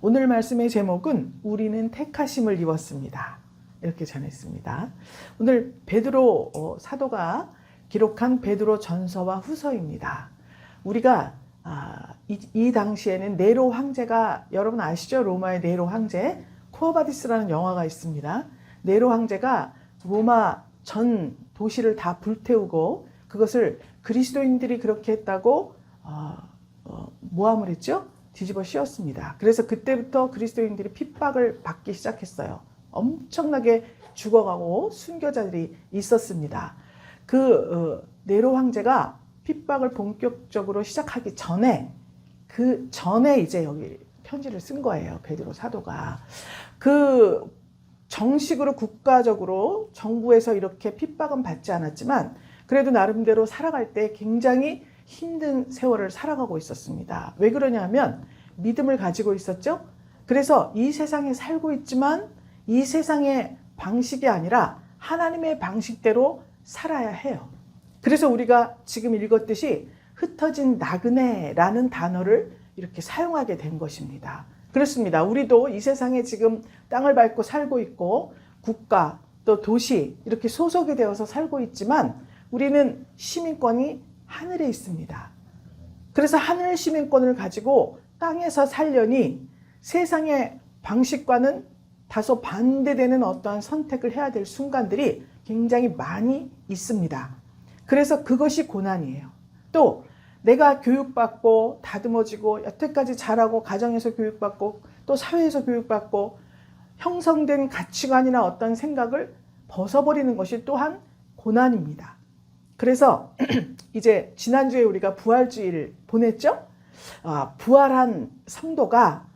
오늘 말씀의 제목은 우리는 택하심을 입었습니다. 이렇게 전했습니다. 오늘 베드로 사도가 기록한 베드로 전서와 후서입니다. 우리가 이 당시에는 네로 황제가, 여러분 아시죠? 로마의 네로 황제, 쿠어바디스라는 영화가 있습니다. 네로 황제가 로마 전 도시를 다 불태우고 그것을 그리스도인들이 그렇게 했다고 모함을 했죠? 뒤집어 씌웠습니다. 그래서 그때부터 그리스도인들이 핍박을 받기 시작했어요. 엄청나게 죽어가고 순교자들이 있었습니다. 네로 황제가 핍박을 본격적으로 시작하기 전에 이제 여기 편지를 쓴 거예요. 베드로 사도가. 정식으로 국가적으로 정부에서 이렇게 핍박은 받지 않았지만 그래도 나름대로 살아갈 때 굉장히 힘든 세월을 살아가고 있었습니다. 왜 그러냐면 믿음을 가지고 있었죠. 그래서 이 세상에 살고 있지만 이 세상의 방식이 아니라 하나님의 방식대로 살아야 해요. 그래서 우리가 지금 읽었듯이 흩어진 나그네라는 단어를 이렇게 사용하게 된 것입니다. 그렇습니다. 우리도 이 세상에 지금 땅을 밟고 살고 있고 국가 또 도시 이렇게 소속이 되어서 살고 있지만 우리는 시민권이 하늘에 있습니다. 그래서 하늘 시민권을 가지고 땅에서 살려니 세상의 방식과는 다소 반대되는 어떠한 선택을 해야 될 순간들이 굉장히 많이 있습니다. 그래서 그것이 고난이에요. 또 내가 교육받고 다듬어지고 여태까지 잘하고 가정에서 교육받고 또 사회에서 교육받고 형성된 가치관이나 어떤 생각을 벗어버리는 것이 또한 고난입니다. 그래서 이제 지난주에 우리가 부활주의를 보냈죠? 부활한 성도가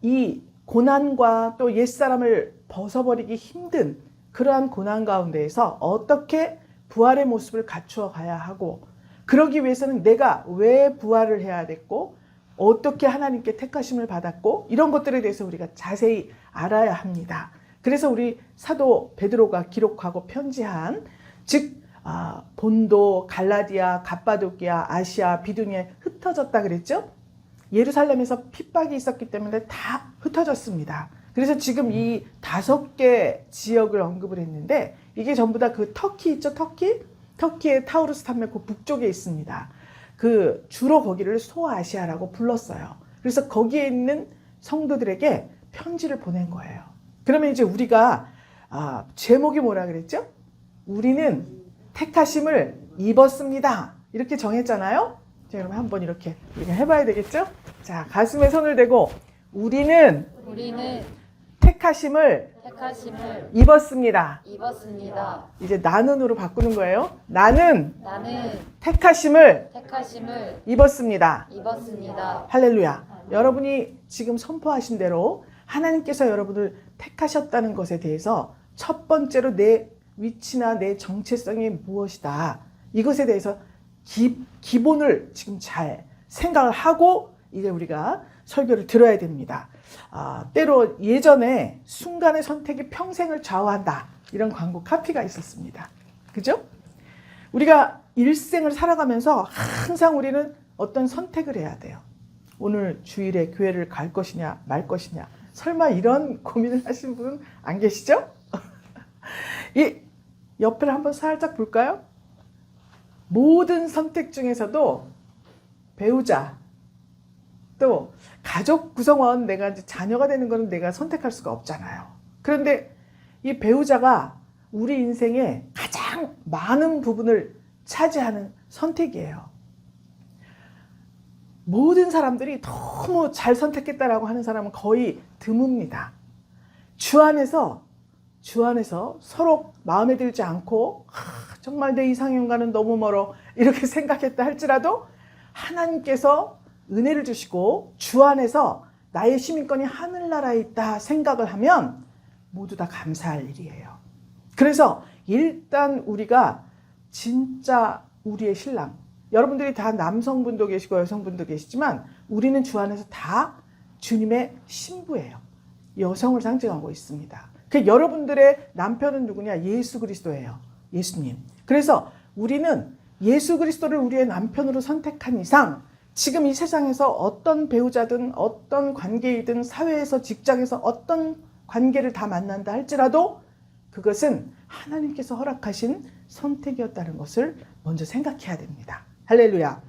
이 고난과 또 옛사람을 벗어버리기 힘든 그러한 고난 가운데에서 어떻게 부활의 모습을 갖추어 가야 하고 그러기 위해서는 내가 왜 부활을 해야 됐고 어떻게 하나님께 택하심을 받았고 이런 것들에 대해서 우리가 자세히 알아야 합니다. 그래서 우리 사도 베드로가 기록하고 편지한 즉 본도, 갈라디아, 갑바도기아, 아시아, 비두니에 흩어졌다 그랬죠? 예루살렘에서 핍박이 있었기 때문에 다 흩어졌습니다. 그래서 지금 이 5개 지역을 언급을 했는데 이게 전부 다 그 터키 있죠? 터키의 타우루스 산맥 그 북쪽에 있습니다. 주로 거기를 소아시아라고 불렀어요. 그래서 거기에 있는 성도들에게 편지를 보낸 거예요. 그러면 이제 우리가 제목이 뭐라 그랬죠? 우리는 택하심을 입었습니다. 이렇게 정했잖아요. 자, 그럼 한번 이렇게 우리가 해봐야 되겠죠? 자, 가슴에 손을 대고 우리는 택하심을 입었습니다. 이제 나는으로 바꾸는 거예요. 나는 택하심을 입었습니다. 할렐루야. 여러분이 지금 선포하신 대로 하나님께서 여러분을 택하셨다는 것에 대해서 첫 번째로 내 위치나 내 정체성이 무엇이다. 이것에 대해서 기본을 지금 잘 생각을 하고 이제 우리가 설교를 들어야 됩니다. 때로 예전에 순간의 선택이 평생을 좌우한다. 이런 광고 카피가 있었습니다. 그죠? 우리가 일생을 살아가면서 항상 우리는 어떤 선택을 해야 돼요. 오늘 주일에 교회를 갈 것이냐 말 것이냐. 설마 이런 고민을 하시는 분은 안 계시죠? 이 옆을 한번 살짝 볼까요? 모든 선택 중에서도 배우자 또 가족 구성원 내가 이제 자녀가 되는 거는 내가 선택할 수가 없잖아요. 그런데 이 배우자가 우리 인생의 가장 많은 부분을 차지하는 선택이에요. 모든 사람들이 너무 잘 선택했다라고 하는 사람은 거의 드뭅니다. 주 안에서 서로 마음에 들지 않고 정말 내 이상형과는 너무 멀어 이렇게 생각했다 할지라도 하나님께서 은혜를 주시고 주 안에서 나의 시민권이 하늘나라에 있다 생각을 하면 모두 다 감사할 일이에요. 그래서 일단 우리가 진짜 우리의 신랑, 여러분들이 다 남성분도 계시고 여성분도 계시지만 우리는 주 안에서 다 주님의 신부예요. 여성을 상징하고 있습니다. 여러분들의 남편은 누구냐? 예수 그리스도예요. 예수님. 그래서 우리는 예수 그리스도를 우리의 남편으로 선택한 이상 지금 이 세상에서 어떤 배우자든 어떤 관계이든 사회에서 직장에서 어떤 관계를 다 만난다 할지라도 그것은 하나님께서 허락하신 선택이었다는 것을 먼저 생각해야 됩니다. 할렐루야.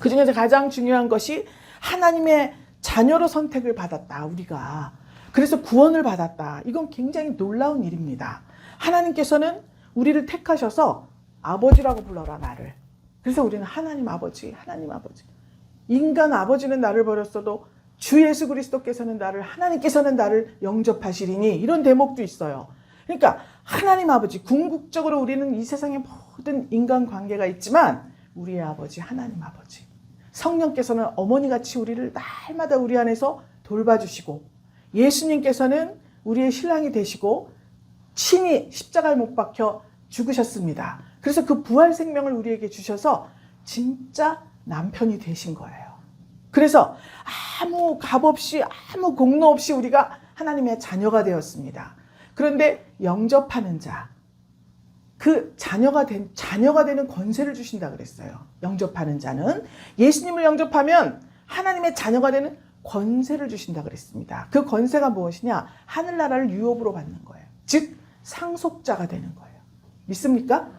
그 중에서 가장 중요한 것이 하나님의 자녀로 선택을 받았다, 우리가. 그래서 구원을 받았다. 이건 굉장히 놀라운 일입니다. 하나님께서는 우리를 택하셔서 아버지라고 불러라, 나를. 그래서 우리는 하나님 아버지, 하나님 아버지. 인간 아버지는 나를 버렸어도 주 예수 그리스도께서는 하나님께서는 나를 영접하시리니, 이런 대목도 있어요. 그러니까 하나님 아버지, 궁극적으로 우리는 이 세상의 모든 인간관계가 있지만 우리의 아버지, 하나님 아버지. 성령께서는 어머니같이 우리를 날마다 우리 안에서 돌봐주시고, 예수님께서는 우리의 신랑이 되시고 친히 십자가에 못 박혀 죽으셨습니다. 그래서 그 부활 생명을 우리에게 주셔서 진짜 남편이 되신 거예요. 그래서 아무 값 없이, 아무 공로 없이 우리가 하나님의 자녀가 되었습니다. 그런데 영접하는 자, 그 자녀가 되는 권세를 주신다 그랬어요. 영접하는 자는 예수님을 영접하면 하나님의 자녀가 되는 권세를 주신다 그랬습니다. 그 권세가 무엇이냐? 하늘나라를 유업으로 받는 거예요. 즉 상속자가 되는 거예요. 믿습니까?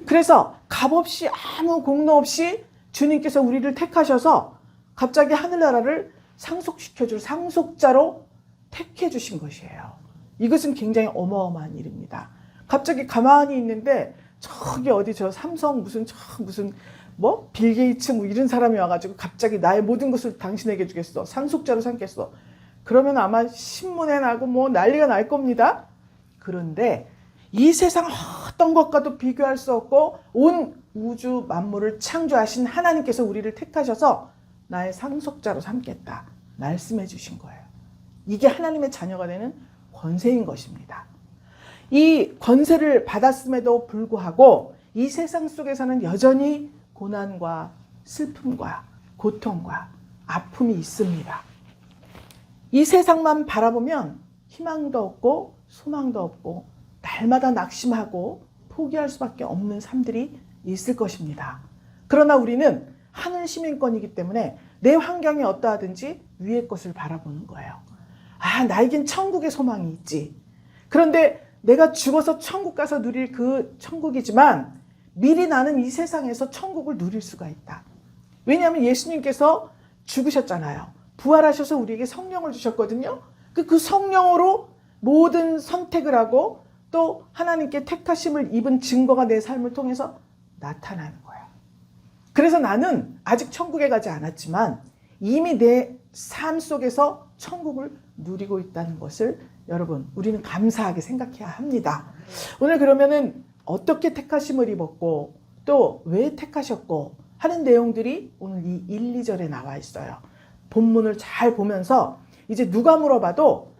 그래서 값없이, 아무 공로 없이 주님께서 우리를 택하셔서 갑자기 하늘나라를 상속시켜줄 상속자로 택해 주신 것이에요. 이것은 굉장히 어마어마한 일입니다. 갑자기 가만히 있는데 저기 어디 저 삼성 무슨 뭐 빌 게이츠 뭐 이런 사람이 와가지고 갑자기 나의 모든 것을 당신에게 주겠어, 상속자로 삼겠어. 그러면 아마 신문에 나고 뭐 난리가 날 겁니다. 그런데 이 세상 어떤 것과도 비교할 수 없고 온 우주 만물을 창조하신 하나님께서 우리를 택하셔서 나의 상속자로 삼겠다 말씀해 주신 거예요. 이게 하나님의 자녀가 되는 권세인 것입니다. 이 권세를 받았음에도 불구하고 이 세상 속에서는 여전히 고난과 슬픔과 고통과 아픔이 있습니다. 이 세상만 바라보면 희망도 없고 소망도 없고 날마다 낙심하고 포기할 수밖에 없는 삶들이 있을 것입니다. 그러나 우리는 하늘 시민권이기 때문에 내 환경이 어떠하든지 위의 것을 바라보는 거예요. 아, 나에겐 천국의 소망이 있지. 그런데 내가 죽어서 천국 가서 누릴 그 천국이지만 미리 나는 이 세상에서 천국을 누릴 수가 있다. 왜냐하면 예수님께서 죽으셨잖아요. 부활하셔서 우리에게 성령을 주셨거든요. 그 성령으로 모든 선택을 하고 또 하나님께 택하심을 입은 증거가 내 삶을 통해서 나타나는 거예요. 그래서 나는 아직 천국에 가지 않았지만 이미 내 삶 속에서 천국을 누리고 있다는 것을 여러분, 우리는 감사하게 생각해야 합니다. 오늘 그러면은 어떻게 택하심을 입었고 또 왜 택하셨고 하는 내용들이 오늘 이 1, 2절에 나와 있어요. 본문을 잘 보면서 이제 누가 물어봐도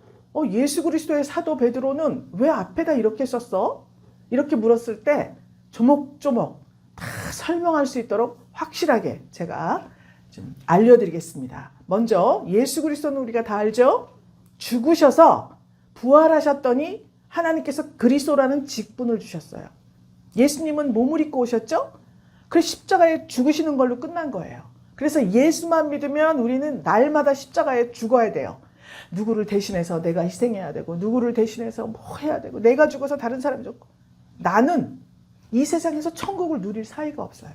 예수 그리스도의 사도 베드로는 왜 앞에다 이렇게 썼어? 이렇게 물었을 때 조목조목 다 설명할 수 있도록 확실하게 제가 좀 알려드리겠습니다. 먼저 예수 그리스도는 우리가 다 알죠? 죽으셔서 부활하셨더니 하나님께서 그리스도라는 직분을 주셨어요. 예수님은 몸을 입고 오셨죠? 그래서 십자가에 죽으시는 걸로 끝난 거예요. 그래서 예수만 믿으면 우리는 날마다 십자가에 죽어야 돼요. 누구를 대신해서 내가 희생해야 되고 누구를 대신해서 뭐 해야 되고 내가 죽어서 다른 사람이 죽고 나는 이 세상에서 천국을 누릴 사이가 없어요.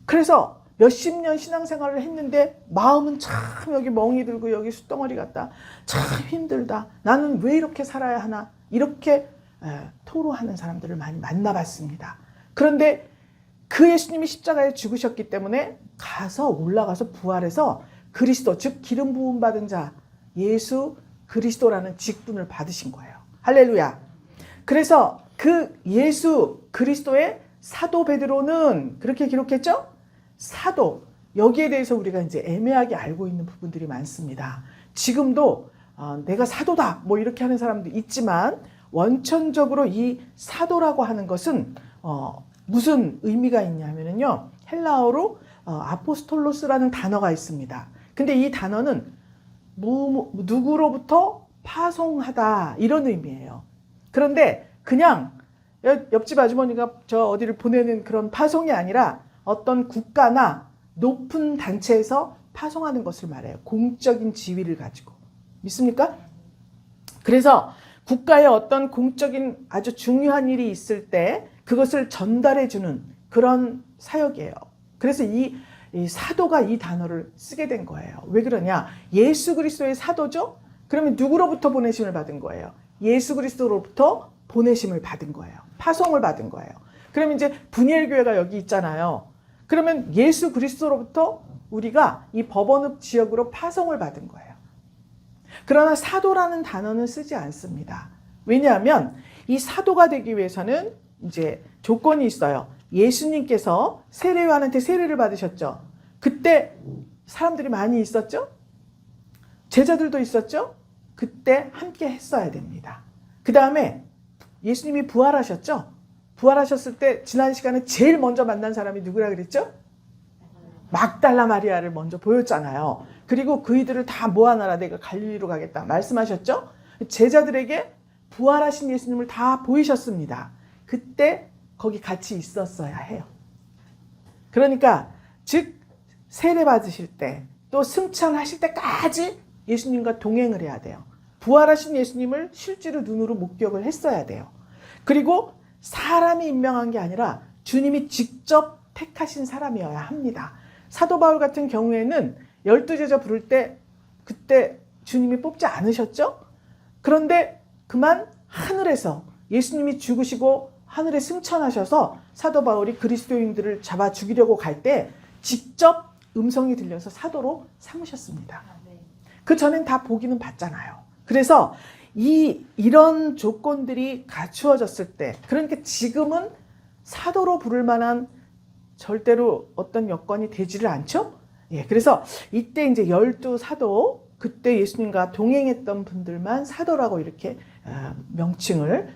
그래서 몇십 년 신앙생활을 했는데 마음은 참 여기 멍이 들고 여기 숫덩어리 같다. 참 힘들다. 나는 왜 이렇게 살아야 하나. 이렇게 토로하는 사람들을 많이 만나봤습니다. 그런데 그 예수님이 십자가에 죽으셨기 때문에 가서 올라가서 부활해서 그리스도 즉 기름 부음 받은 자 예수 그리스도라는 직분을 받으신 거예요. 할렐루야. 그래서 그 예수 그리스도의 사도 베드로는 그렇게 기록했죠? 사도. 여기에 대해서 우리가 이제 애매하게 알고 있는 부분들이 많습니다. 지금도 내가 사도다 뭐 이렇게 하는 사람도 있지만 원천적으로 이 사도라고 하는 것은 무슨 의미가 있냐면요. 헬라어로 아포스톨로스라는 단어가 있습니다. 근데 이 단어는 누구로부터 파송하다 이런 의미예요. 그런데 그냥 옆집 아주머니가 저 어디를 보내는 그런 파송이 아니라 어떤 국가나 높은 단체에서 파송하는 것을 말해요. 공적인 지위를 가지고. 믿습니까? 그래서 국가의 어떤 공적인 아주 중요한 일이 있을 때 그것을 전달해 주는 그런 사역이에요. 그래서 이 사도가 이 단어를 쓰게 된 거예요. 왜 그러냐? 예수 그리스도의 사도죠? 그러면 누구로부터 보내심을 받은 거예요? 예수 그리스도로부터 보내심을 받은 거예요. 파송을 받은 거예요. 그러면 이제 분일교회가 여기 있잖아요. 그러면 예수 그리스도로부터 우리가 이 버번읍 지역으로 파송을 받은 거예요. 그러나 사도라는 단어는 쓰지 않습니다. 왜냐하면 이 사도가 되기 위해서는 이제 조건이 있어요. 예수님께서 세례요한한테 세례를 받으셨죠. 그때 사람들이 많이 있었죠. 제자들도 있었죠. 그때 함께 했어야 됩니다. 그 다음에 예수님이 부활하셨죠. 부활하셨을 때 지난 시간에 제일 먼저 만난 사람이 누구라 그랬죠? 막달라 마리아를 먼저 보였잖아요. 그리고 그이들을 다 모아놔라, 내가 갈릴리로 가겠다 말씀하셨죠. 제자들에게 부활하신 예수님을 다 보이셨습니다. 그때 거기 같이 있었어야 해요. 그러니까 즉 세례 받으실 때 또 승천하실 때까지 예수님과 동행을 해야 돼요. 부활하신 예수님을 실제로 눈으로 목격을 했어야 돼요. 그리고 사람이 임명한 게 아니라 주님이 직접 택하신 사람이어야 합니다. 사도 바울 같은 경우에는 12제자 부를 때 그때 주님이 뽑지 않으셨죠? 그런데 그만 하늘에서 예수님이 죽으시고 하늘에 승천하셔서 사도 바울이 그리스도인들을 잡아 죽이려고 갈 때 직접 음성이 들려서 사도로 삼으셨습니다. 그 전엔 다 보기는 봤잖아요. 그래서 이런 조건들이 갖추어졌을 때, 그러니까 지금은 사도로 부를 만한 절대로 어떤 여건이 되지를 않죠? 예, 그래서 이때 이제 12사도, 그때 예수님과 동행했던 분들만 사도라고 이렇게 명칭을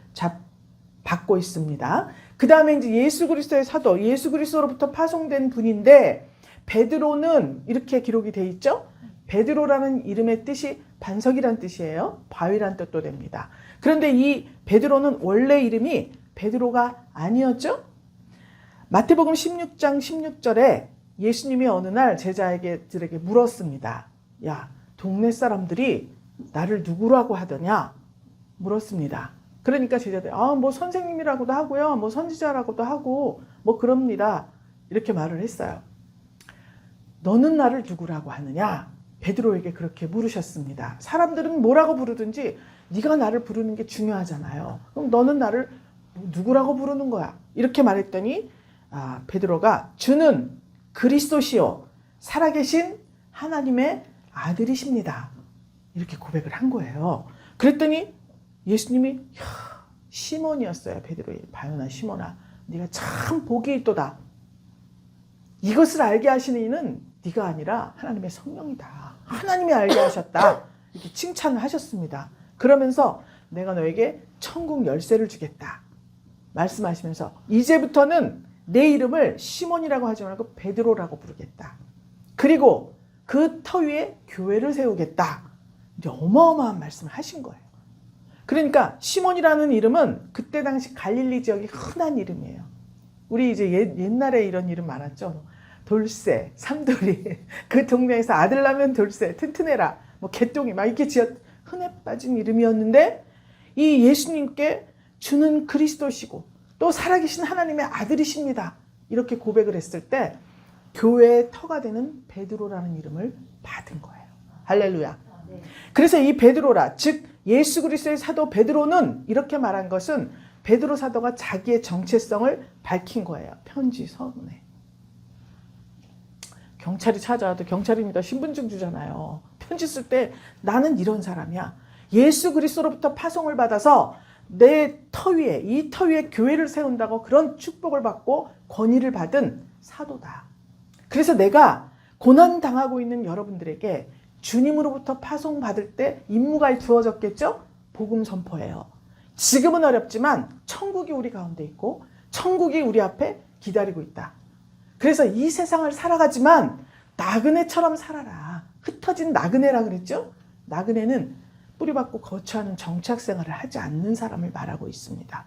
받고 있습니다. 그 다음에 이제 예수 그리스도의 사도, 예수 그리스도로부터 파송된 분인데, 베드로는 이렇게 기록이 돼 있죠? 베드로라는 이름의 뜻이 반석이란 뜻이에요. 바위란 뜻도 됩니다. 그런데 이 베드로는 원래 이름이 베드로가 아니었죠? 마태복음 16장 16절에 예수님이 어느 날 제자들에게 물었습니다. 야, 동네 사람들이 나를 누구라고 하더냐? 물었습니다. 그러니까 제자들이 뭐 선생님이라고도 하고요. 뭐 선지자라고도 하고 뭐 그럽니다. 이렇게 말을 했어요. 너는 나를 누구라고 하느냐? 베드로에게 그렇게 물으셨습니다. 사람들은 뭐라고 부르든지 네가 나를 부르는 게 중요하잖아요. 그럼 너는 나를 누구라고 부르는 거야? 이렇게 말했더니 베드로가 주는 그리스도시요 살아계신 하나님의 아들이십니다. 이렇게 고백을 한 거예요. 그랬더니 예수님이 시몬이었어요. 베드로의 바요나 시몬아, 네가 참 복이 있도다. 이것을 알게 하시는 이는 네가 아니라 하나님의 성령이다. 하나님이 알게 하셨다. 이렇게 칭찬을 하셨습니다. 그러면서 내가 너에게 천국 열쇠를 주겠다 말씀하시면서 이제부터는 내 이름을 시몬이라고 하지 말고 베드로라고 부르겠다. 그리고 그 터 위에 교회를 세우겠다. 이제 어마어마한 말씀을 하신 거예요. 그러니까 시몬이라는 이름은 그때 당시 갈릴리 지역이 흔한 이름이에요. 우리 이제 옛날에 이런 이름 많았죠. 돌쇠, 삼돌이, 그 동네에서 아들 나면 돌쇠, 튼튼해라, 뭐 개똥이 막 이렇게 흔해 빠진 이름이었는데 이 예수님께 주는 그리스도시고 또 살아계신 하나님의 아들이십니다. 이렇게 고백을 했을 때 교회의 터가 되는 베드로라는 이름을 받은 거예요. 할렐루야. 그래서 이 베드로라, 즉 예수 그리스도의 사도 베드로는 이렇게 말한 것은 베드로 사도가 자기의 정체성을 밝힌 거예요. 편지, 서문에. 경찰이 찾아와도 경찰입니다. 신분증 주잖아요. 편지 쓸 때 나는 이런 사람이야. 예수 그리스도로부터 파송을 받아서 내 터 위에, 이 터 위에 교회를 세운다고 그런 축복을 받고 권위를 받은 사도다. 그래서 내가 고난당하고 있는 여러분들에게 주님으로부터 파송받을 때 임무가 주어졌겠죠? 복음 선포예요. 지금은 어렵지만 천국이 우리 가운데 있고 천국이 우리 앞에 기다리고 있다. 그래서 이 세상을 살아가지만 나그네처럼 살아라. 흩어진 나그네라 그랬죠? 나그네는 뿌리박고 거처하는 정착생활을 하지 않는 사람을 말하고 있습니다.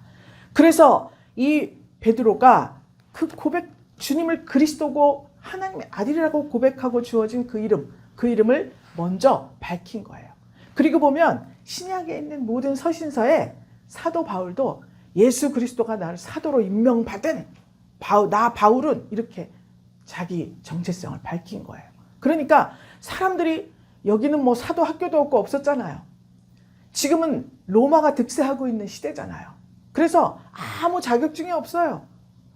그래서 이 베드로가 그 고백 주님을 그리스도고 하나님의 아들이라고 고백하고 주어진 그 이름을 먼저 밝힌 거예요. 그리고 보면 신약에 있는 모든 서신서에 사도 바울도 예수 그리스도가 나를 사도로 임명받은 나 바울은 이렇게 자기 정체성을 밝힌 거예요. 그러니까 사람들이 여기는 뭐 사도 학교도 없고 없었잖아요. 지금은 로마가 득세하고 있는 시대잖아요. 그래서 아무 자격증이 없어요.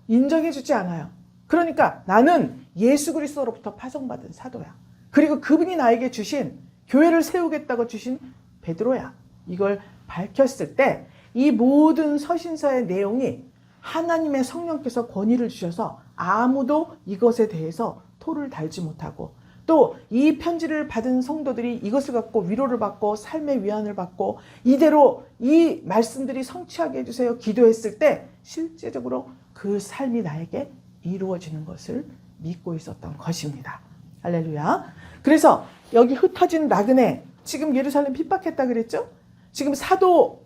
인정해주지 않아요. 그러니까 나는 예수 그리스도로부터 파송받은 사도야. 그리고 그분이 나에게 주신 교회를 세우겠다고 주신 베드로야. 이걸 밝혔을 때 이 모든 서신서의 내용이 하나님의 성령께서 권위를 주셔서 아무도 이것에 대해서 토를 달지 못하고 또 이 편지를 받은 성도들이 이것을 갖고 위로를 받고 삶의 위안을 받고 이대로 이 말씀들이 성취하게 해주세요 기도했을 때 실제적으로 그 삶이 나에게 이루어지는 것을 믿고 있었던 것입니다. 할렐루야. 그래서 여기 흩어진 나그네, 지금 예루살렘 핍박했다 그랬죠? 지금 사도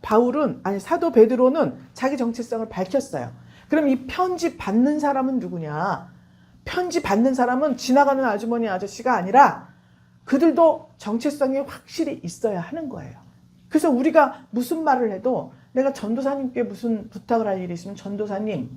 베드로는 자기 정체성을 밝혔어요. 그럼 이 편지 받는 사람은 누구냐? 편지 받는 사람은 지나가는 아주머니 아저씨가 아니라 그들도 정체성이 확실히 있어야 하는 거예요. 그래서 우리가 무슨 말을 해도 내가 전도사님께 무슨 부탁을 할 일이 있으면 전도사님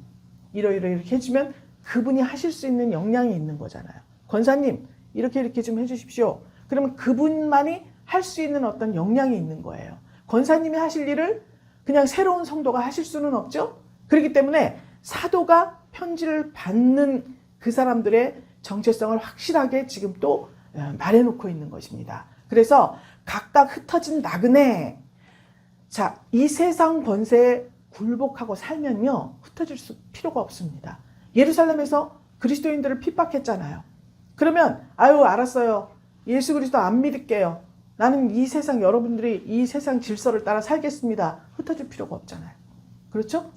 이렇게 해주면 그분이 하실 수 있는 역량이 있는 거잖아요. 권사님 이렇게 좀 해주십시오. 그러면 그분만이 할 수 있는 어떤 역량이 있는 거예요. 권사님이 하실 일을 그냥 새로운 성도가 하실 수는 없죠. 그렇기 때문에 사도가 편지를 받는 그 사람들의 정체성을 확실하게 지금 또 말해놓고 있는 것입니다. 그래서 각각 흩어진 나그네, 자, 이 세상 권세에 굴복하고 살면요 흩어질 필요가 없습니다. 예루살렘에서 그리스도인들을 핍박했잖아요. 그러면 알았어요. 예수 그리스도 안 믿을게요. 나는 이 세상 여러분들이 이 세상 질서를 따라 살겠습니다. 흩어질 필요가 없잖아요. 그렇죠?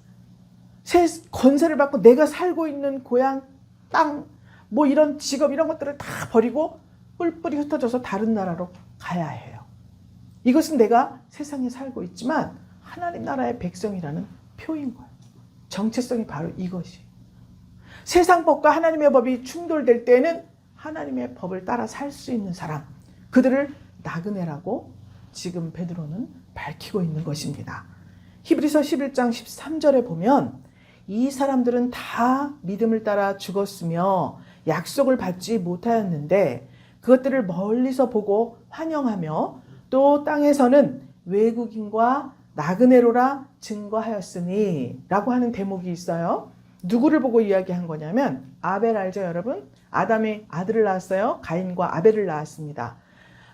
권세를 받고 내가 살고 있는 고향, 땅, 뭐 이런 직업 이런 것들을 다 버리고 뿔뿔이 흩어져서 다른 나라로 가야 해요. 이것은 내가 세상에 살고 있지만 하나님 나라의 백성이라는 표인 거예요. 정체성이 바로 이것이. 세상 법과 하나님의 법이 충돌될 때는 하나님의 법을 따라 살 수 있는 사람, 그들을 나그네라고 지금 베드로는 밝히고 있는 것입니다. 히브리서 11장 13절에 보면 이 사람들은 다 믿음을 따라 죽었으며 약속을 받지 못하였는데 그것들을 멀리서 보고 환영하며 또 땅에서는 외국인과 나그네로라 증거하였으니 라고 하는 대목이 있어요. 누구를 보고 이야기한 거냐면 아벨 알죠 여러분? 아담이 아들을 낳았어요. 가인과 아벨을 낳았습니다.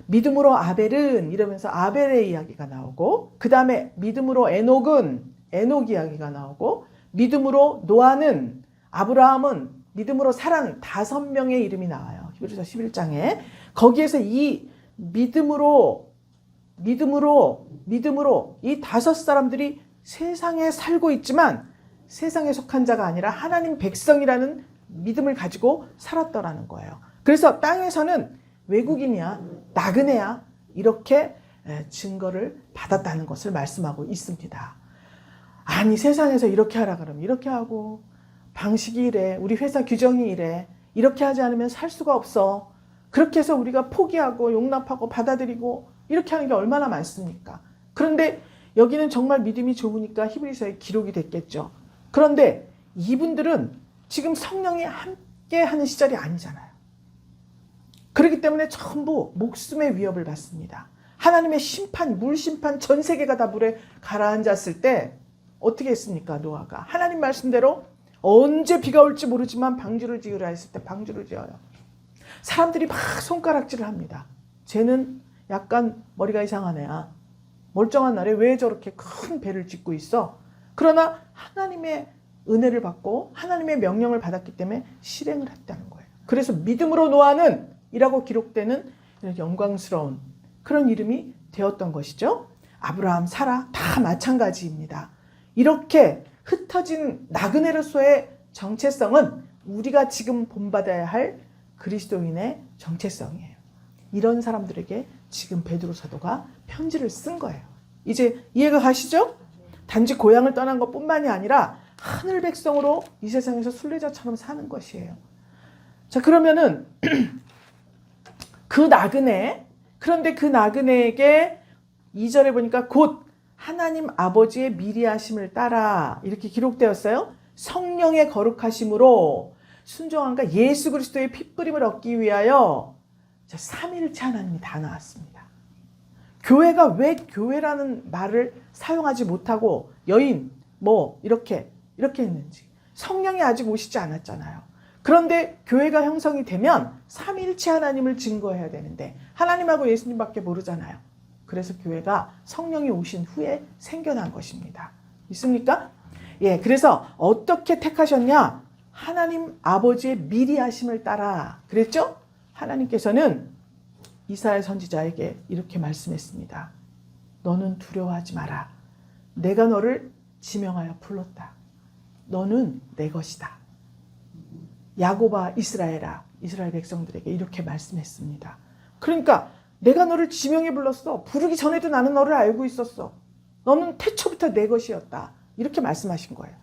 믿음으로 아벨은 이러면서 아벨의 이야기가 나오고 그 다음에 믿음으로 에녹 이야기가 나오고 믿음으로 노아는 아브라함은 믿음으로 사라는 5명의 이름이 나와요. 히브리서 11장에 거기에서 이 믿음으로 이 5사람들이 세상에 살고 있지만 세상에 속한 자가 아니라 하나님 백성이라는 믿음을 가지고 살았더라는 거예요. 그래서 땅에서는 외국인이야, 나그네야 이렇게 증거를 받았다는 것을 말씀하고 있습니다. 아니 세상에서 이렇게 하라 그러면 이렇게 하고 방식이 이래, 우리 회사 규정이 이래, 이렇게 하지 않으면 살 수가 없어. 그렇게 해서 우리가 포기하고 용납하고 받아들이고 이렇게 하는 게 얼마나 많습니까? 그런데 여기는 정말 믿음이 좋으니까 히브리서에 기록이 됐겠죠. 그런데 이분들은 지금 성령이 함께 하는 시절이 아니잖아요. 그렇기 때문에 전부 목숨의 위협을 받습니다. 하나님의 심판, 물심판 전 세계가 다 물에 가라앉았을 때 어떻게 했습니까? 노아가 하나님 말씀대로 언제 비가 올지 모르지만 방주를 지으라 했을 때 방주를 지어요. 사람들이 막 손가락질을 합니다. 쟤는 약간 머리가 이상한 애야. 멀쩡한 날에 왜 저렇게 큰 배를 짓고 있어? 그러나 하나님의 은혜를 받고 하나님의 명령을 받았기 때문에 실행을 했다는 거예요. 그래서 믿음으로 노아는 이라고 기록되는 영광스러운 그런 이름이 되었던 것이죠. 아브라함, 사라 다 마찬가지입니다. 이렇게 흩어진 나그네로서의 정체성은 우리가 지금 본받아야 할 그리스도인의 정체성이에요. 이런 사람들에게 지금 베드로 사도가 편지를 쓴 거예요. 이제 이해가 가시죠? 단지 고향을 떠난 것뿐만이 아니라 하늘 백성으로 이 세상에서 순례자처럼 사는 것이에요. 자, 그러면은 그 나그네, 그런데 그 나그네에게 2절에 보니까 곧 하나님 아버지의 미리하심을 따라 이렇게 기록되었어요. 성령의 거룩하심으로 순종함과 예수 그리스도의 핏부림을 얻기 위하여 자, 삼위일체 하나님이 다 나왔습니다. 교회가 왜 교회라는 말을 사용하지 못하고 여인 뭐 이렇게 했는지, 성령이 아직 오시지 않았잖아요. 그런데 교회가 형성이 되면 삼위일체 하나님을 증거해야 되는데 하나님하고 예수님밖에 모르잖아요. 그래서 교회가 성령이 오신 후에 생겨난 것입니다. 있습니까? 예, 그래서 어떻게 택하셨냐? 하나님 아버지의 미리하심을 따라 그랬죠? 하나님께서는 이사야 선지자에게 이렇게 말씀했습니다. 너는 두려워하지 마라. 내가 너를 지명하여 불렀다. 너는 내 것이다. 야곱아 이스라엘아, 이스라엘 백성들에게 이렇게 말씀했습니다. 그러니까 내가 너를 지명해 불렀어. 부르기 전에도 나는 너를 알고 있었어. 너는 태초부터 내 것이었다. 이렇게 말씀하신 거예요.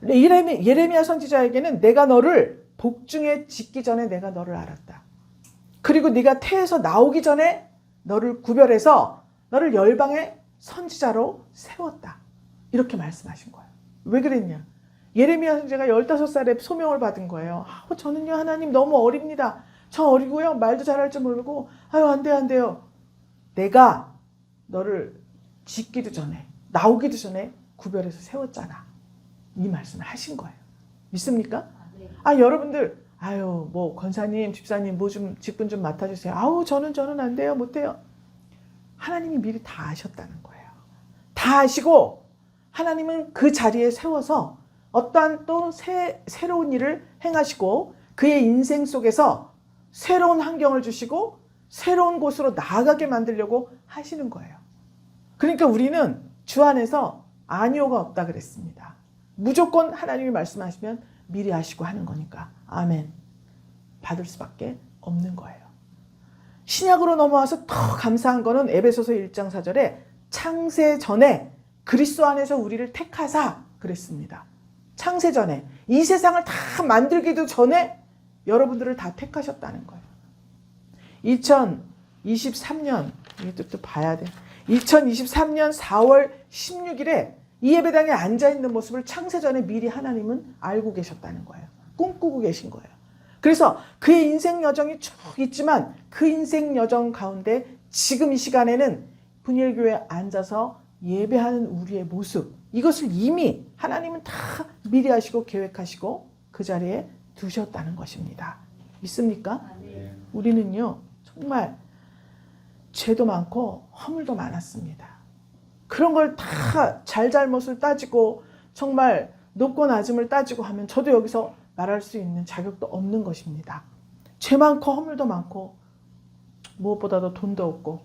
예레미야 선지자에게는 내가 너를 복중에 짓기 전에 내가 너를 알았다. 그리고 네가 태에서 나오기 전에 너를 구별해서 너를 열방의 선지자로 세웠다. 이렇게 말씀하신 거예요. 왜 그랬냐? 예레미야 선지자가 15살에 소명을 받은 거예요. 저는요 하나님 너무 어립니다. 저 어리고요 말도 잘할 줄 모르고 안 돼요. 내가 너를 짓기도 전에 나오기도 전에 구별해서 세웠잖아. 이 말씀을 하신 거예요. 믿습니까? 여러분들 뭐 권사님 집사님 뭐 좀 직분 좀 맡아주세요. 저는 안 돼요 못해요. 하나님이 미리 다 아셨다는 거예요. 다 아시고 하나님은 그 자리에 세워서 어떠한 또 새로운 일을 행하시고 그의 인생 속에서 새로운 환경을 주시고 새로운 곳으로 나아가게 만들려고 하시는 거예요. 그러니까 우리는 주 안에서 아니오가 없다 그랬습니다. 무조건 하나님이 말씀하시면 미리 하시고 하는 거니까 아멘. 받을 수밖에 없는 거예요. 신약으로 넘어와서 더 감사한 거는 에베소서 1장 4절에 창세 전에 그리스도 안에서 우리를 택하사 그랬습니다. 창세 전에 이 세상을 다 만들기도 전에 여러분들을 다 택하셨다는 거예요. 2023년 이것도 봐야 돼. 2023년 4월 16일에 이 예배당에 앉아있는 모습을 창세전에 미리 하나님은 알고 계셨다는 거예요. 꿈꾸고 계신 거예요. 그래서 그의 인생 여정이 쭉 있지만 그 인생 여정 가운데 지금 이 시간에는 분일교회에 앉아서 예배하는 우리의 모습, 이것을 이미 하나님은 다 미리 하시고 계획하시고 그 자리에 두셨다는 것입니다. 믿습니까? 우리는요 정말 죄도 많고 허물도 많았습니다. 그런 걸 다 잘잘못을 따지고 정말 높고 낮음을 따지고 하면 저도 여기서 말할 수 있는 자격도 없는 것입니다. 죄 많고 허물도 많고 무엇보다도 돈도 없고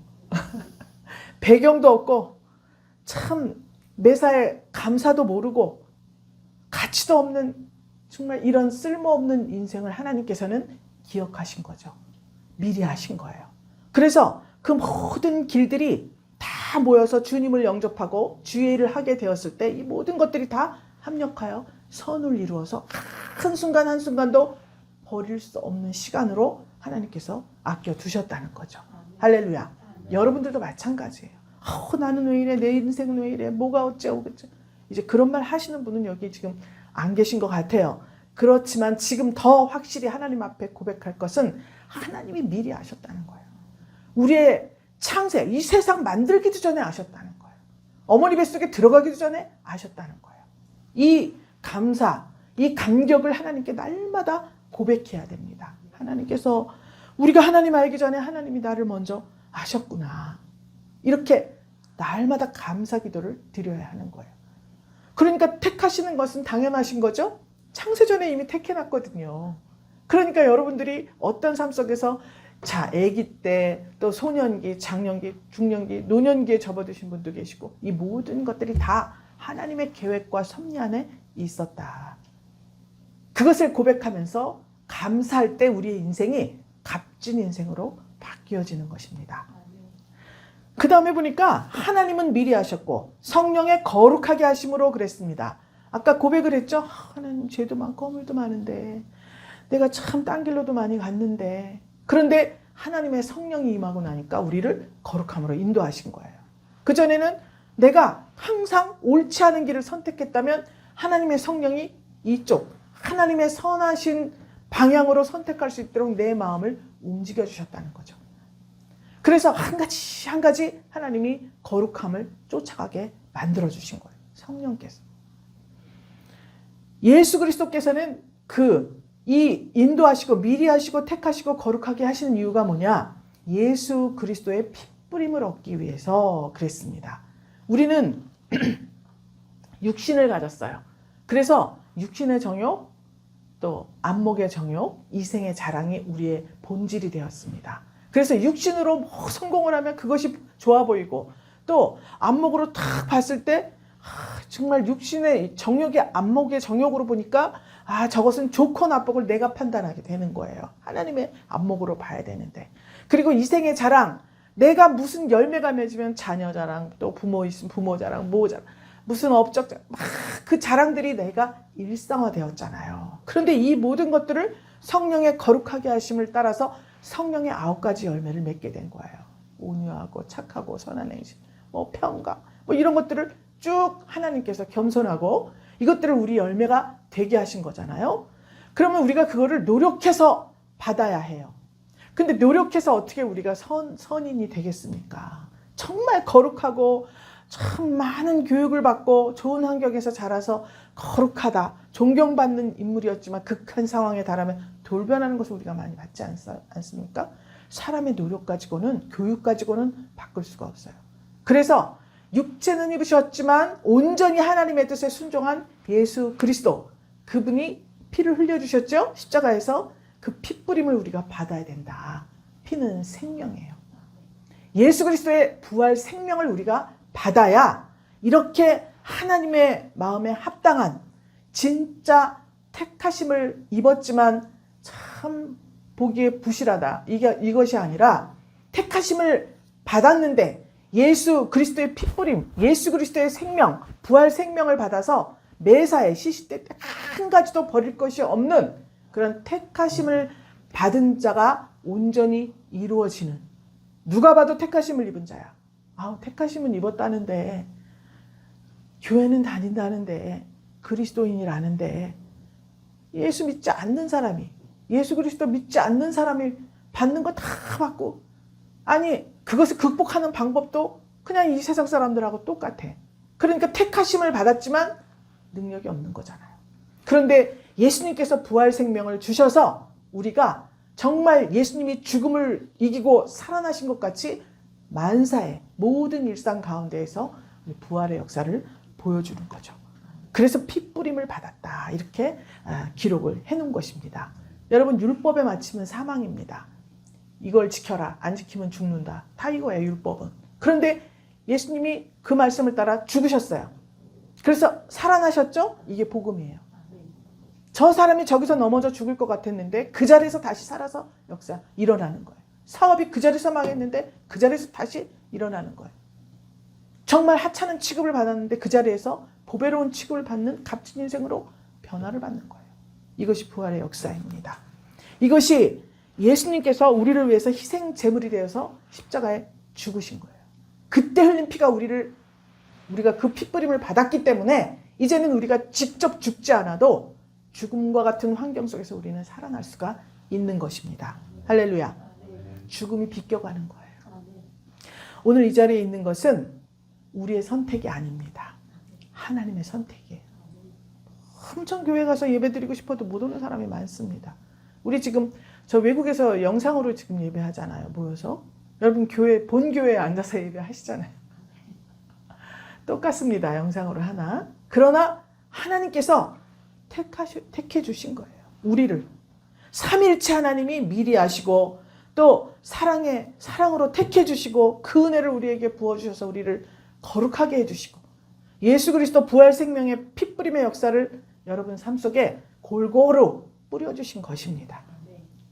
배경도 없고 참 매사에 감사도 모르고 가치도 없는 정말 이런 쓸모없는 인생을 하나님께서는 기억하신 거죠. 미리 하신 거예요. 그래서 그 모든 길들이 다 모여서 주님을 영접하고 주의 일을 하게 되었을 때 이 모든 것들이 다 합력하여 선을 이루어서 한순간 한순간도 버릴 수 없는 시간으로 하나님께서 아껴두셨다는 거죠. 할렐루야. 여러분들도 마찬가지예요. 나는 왜 이래? 내 인생은 왜 이래? 뭐가 어째고 그치? 이제 그런 말 하시는 분은 여기 지금 안 계신 것 같아요. 그렇지만 지금 더 확실히 하나님 앞에 고백할 것은 하나님이 미리 아셨다는 거예요. 우리의 창세, 이 세상 만들기도 전에 아셨다는 거예요. 어머니 뱃속에 들어가기도 전에 아셨다는 거예요. 이 감사, 이 감격을 하나님께 날마다 고백해야 됩니다. 하나님께서 우리가 하나님 알기 전에 하나님이 나를 먼저 아셨구나. 이렇게 날마다 감사 기도를 드려야 하는 거예요. 그러니까 택하시는 것은 당연하신 거죠? 창세전에 이미 택해놨거든요. 그러니까 여러분들이 어떤 삶 속에서 아기 때, 또 소년기, 장년기, 중년기, 노년기에 접어드신 분도 계시고 이 모든 것들이 다 하나님의 계획과 섭리 안에 있었다. 그것을 고백하면서 감사할 때 우리의 인생이 값진 인생으로 바뀌어지는 것입니다. 그 다음에 보니까 하나님은 미리 하셨고 성령의 거룩하게 하심으로 그랬습니다. 아까 고백을 했죠. 하나님 죄도 많고 허물도 많은데 내가 참 딴 길로도 많이 갔는데, 그런데 하나님의 성령이 임하고 나니까 우리를 거룩함으로 인도하신 거예요. 그전에는 내가 항상 옳지 않은 길을 선택했다면 하나님의 성령이 이쪽 하나님의 선하신 방향으로 선택할 수 있도록 내 마음을 움직여 주셨다는 거죠. 그래서 한 가지 한 가지 하나님이 거룩함을 쫓아가게 만들어 주신 거예요. 성령께서. 예수 그리스도께서는 이 인도하시고 미리 하시고 택하시고 거룩하게 하시는 이유가 뭐냐? 예수 그리스도의 핏부림을 얻기 위해서 그랬습니다. 우리는 육신을 가졌어요. 그래서 육신의 정욕, 또 안목의 정욕, 이생의 자랑이 우리의 본질이 되었습니다. 그래서 육신으로 뭐 성공을 하면 그것이 좋아 보이고, 또 안목으로 탁 봤을 때 정말 육신의 정욕의 안목의 정욕으로 보니까 저것은 좋고 나쁘고를 내가 판단하게 되는 거예요. 하나님의 안목으로 봐야 되는데. 그리고 이생의 자랑, 내가 무슨 열매가 맺으면 자녀 자랑, 또 부모 있으면 부모 자랑, 모 자랑, 무슨 업적 자랑, 막 그 자랑들이 내가 일상화되었잖아요. 그런데 이 모든 것들을 성령의 거룩하게 하심을 따라서 성령의 9가지 열매를 맺게 된 거예요. 온유하고 착하고 선한 행실, 평강, 이런 것들을 쭉 하나님께서 겸손하고 이것들을 우리 열매가 되게 하신 거잖아요. 그러면 우리가 그거를 노력해서 받아야 해요. 근데 노력해서 어떻게 우리가 선인이 되겠습니까? 정말 거룩하고 참 많은 교육을 받고 좋은 환경에서 자라서 거룩하다, 존경받는 인물이었지만 극한 상황에 달하면 돌변하는 것을 우리가 많이 받지 않습니까? 사람의 노력 가지고는, 교육 가지고는 바꿀 수가 없어요. 그래서 육체는 입으셨지만 온전히 하나님의 뜻에 순종한 예수 그리스도, 그분이 피를 흘려주셨죠? 십자가에서 그 핏부림을 우리가 받아야 된다. 피는 생명이에요. 예수 그리스도의 부활 생명을 우리가 받아야 이렇게 하나님의 마음에 합당한 진짜 택하심을 입었지만 참 보기에 부실하다, 이것이 아니라 택하심을 받았는데 예수 그리스도의 핏부림, 예수 그리스도의 생명, 부활 생명을 받아서 매사에 시시때 한 가지도 버릴 것이 없는 그런 택하심을 받은 자가 온전히 이루어지는, 누가 봐도 택하심을 입은 자야. 택하심은 입었다는데, 교회는 다닌다는데, 그리스도인이라는데, 예수 믿지 않는 사람이, 예수 그리스도 믿지 않는 사람이 받는 거 다 받고, 그것을 극복하는 방법도 그냥 이 세상 사람들하고 똑같아. 그러니까 택하심을 받았지만 능력이 없는 거잖아요. 그런데 예수님께서 부활 생명을 주셔서 우리가 정말 예수님이 죽음을 이기고 살아나신 것 같이 만사의 모든 일상 가운데에서 부활의 역사를 보여주는 거죠. 그래서 핏부림을 받았다, 이렇게 기록을 해놓은 것입니다. 여러분, 율법에 맞추면 사망입니다. 이걸 지켜라, 안 지키면 죽는다, 다 이거예요, 율법은. 그런데 예수님이 그 말씀을 따라 죽으셨어요. 그래서 살아나셨죠? 이게 복음이에요. 저 사람이 저기서 넘어져 죽을 것 같았는데 그 자리에서 다시 살아서 역사 일어나는 거예요. 사업이 그 자리에서 망했는데 그 자리에서 다시 일어나는 거예요. 정말 하찮은 취급을 받았는데 그 자리에서 보배로운 취급을 받는 값진 인생으로 변화를 받는 거예요. 이것이 부활의 역사입니다. 이것이 예수님께서 우리를 위해서 희생 제물이 되어서 십자가에 죽으신 거예요. 그때 흘린 피가 우리가 그 핏부림을 받았기 때문에 이제는 우리가 직접 죽지 않아도 죽음과 같은 환경 속에서 우리는 살아날 수가 있는 것입니다. 할렐루야. 죽음이 비껴가는 거예요. 오늘 이 자리에 있는 것은 우리의 선택이 아닙니다. 하나님의 선택이에요. 엄청 교회 가서 예배드리고 싶어도 못 오는 사람이 많습니다. 우리 지금 저 외국에서 영상으로 지금 예배하잖아요. 모여서. 여러분 본교회에 앉아서 예배하시잖아요. 똑같습니다. 영상으로 하나. 그러나 하나님께서 택해 주신 거예요. 우리를. 삼일체 하나님이 미리 아시고 또 사랑으로 택해 주시고 그 은혜를 우리에게 부어주셔서 우리를 거룩하게 해주시고 예수 그리스도 부활 생명의 핏부림의 역사를 여러분 삶 속에 골고루 뿌려주신 것입니다.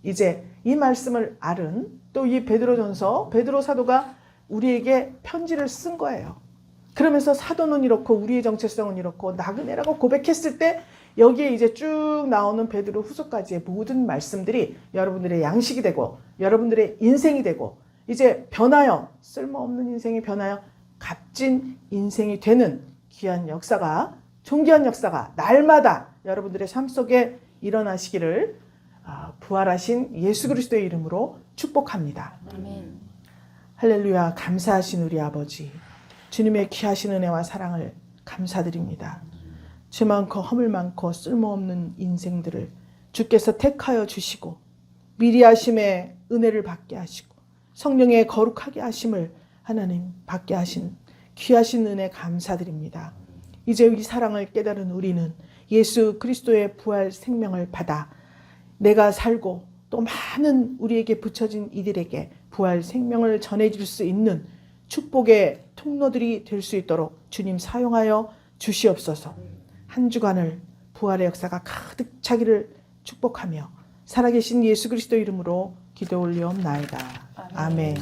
이제 이 말씀을 알은 또 이 베드로전서, 베드로 사도가 우리에게 편지를 쓴 거예요. 그러면서 사도는 이렇고 우리의 정체성은 이렇고 나그네라고 고백했을 때 여기에 이제 쭉 나오는 베드로 후서까지의 모든 말씀들이 여러분들의 양식이 되고 여러분들의 인생이 되고 이제 변하여 쓸모없는 인생이 변하여 값진 인생이 되는 귀한 역사가 존귀한 역사가 날마다 여러분들의 삶 속에 일어나시기를 부활하신 예수 그리스도의 이름으로 축복합니다. 아멘. 할렐루야. 감사하신 우리 아버지 주님의 귀하신 은혜와 사랑을 감사드립니다. 죄 많고 허물 많고 쓸모없는 인생들을 주께서 택하여 주시고 미리 하심의 은혜를 받게 하시고 성령의 거룩하게 하심을 하나님 받게 하신 귀하신 은혜 감사드립니다. 이제 이 사랑을 깨달은 우리는 예수 그리스도의 부활 생명을 받아 내가 살고 또 많은 우리에게 붙여진 이들에게 부활 생명을 전해줄 수 있는 축복의 통로들이 될 수 있도록 주님 사용하여 주시옵소서. 한 주간을 부활의 역사가 가득 차기를 축복하며 살아계신 예수 그리스도 이름으로 기도 올리옵나이다. 아멘.